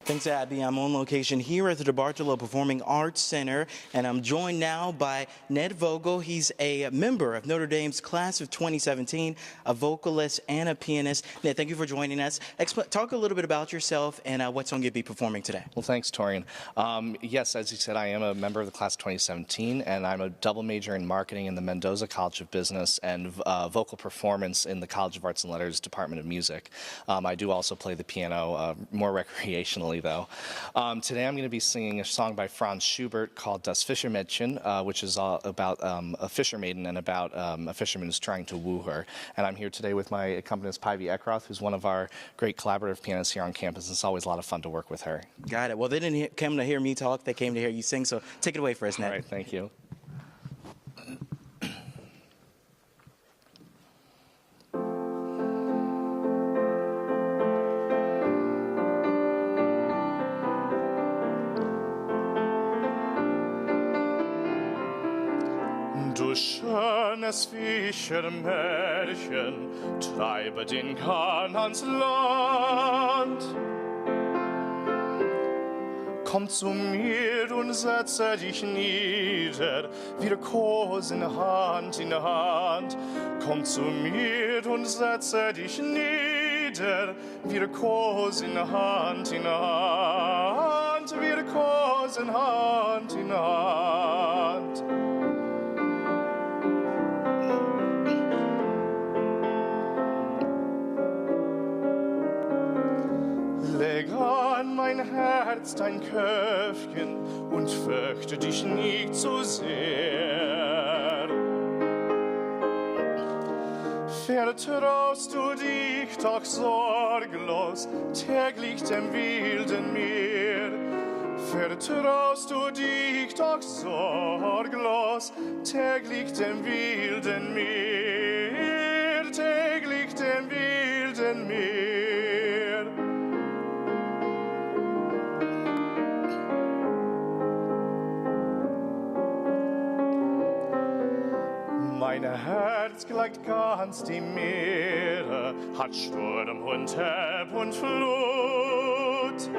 Thanks, Abby. I'm on location here at the DeBartolo Performing Arts Center, and I'm joined now by Ned Vogel. He's a member of Notre Dame's class of 2017, a vocalist and a pianist. Ned, thank you for joining us. Talk a little bit about yourself and what song you'll be performing today. Well, thanks, Torian. Yes, as you said, I am a member of the class of 2017, and I'm a double major in marketing in the Mendoza College of Business and vocal performance in the College of Arts and Letters Department of Music. I do also play the piano more recreationally, though. Today I'm going to be singing a song by Franz Schubert called Das Fischermädchen, which is about a fisher maiden and about a fisherman who's trying to woo her. And I'm here today with my accompanist, Päivi Eckroth, who's one of our great collaborative pianists here on campus. It's always a lot of fun to work with her. Got it. Well, they didn't come to hear me talk. They came to hear you sing, so take it away for us, Ned. All right, thank you. Du schönes Fischermädchen, treibet in Kanaans Land. Komm zu mir und setze dich nieder, wir kosen Hand in Hand. Komm zu mir und setze dich nieder, wir kosen Hand in Hand. Wir kosen Hand in Hand. Leg an mein Herz dein Köpfchen und fürchte dich nicht so sehr. Vertraust du dich doch sorglos täglich dem wilden Meer. Vertraust du dich doch sorglos täglich dem wilden Meer. Täglich dem wilden Meer. Mein Herz gleicht ganz die Meere, hat Sturm und Ebb und Flut.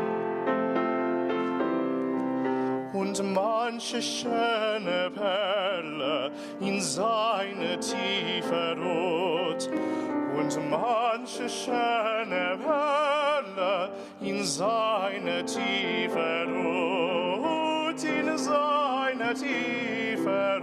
Und manche schöne Perle in seine Tiefe ruht. Und manche schöne Perle in seine Tiefe ruht. In seine Tiefe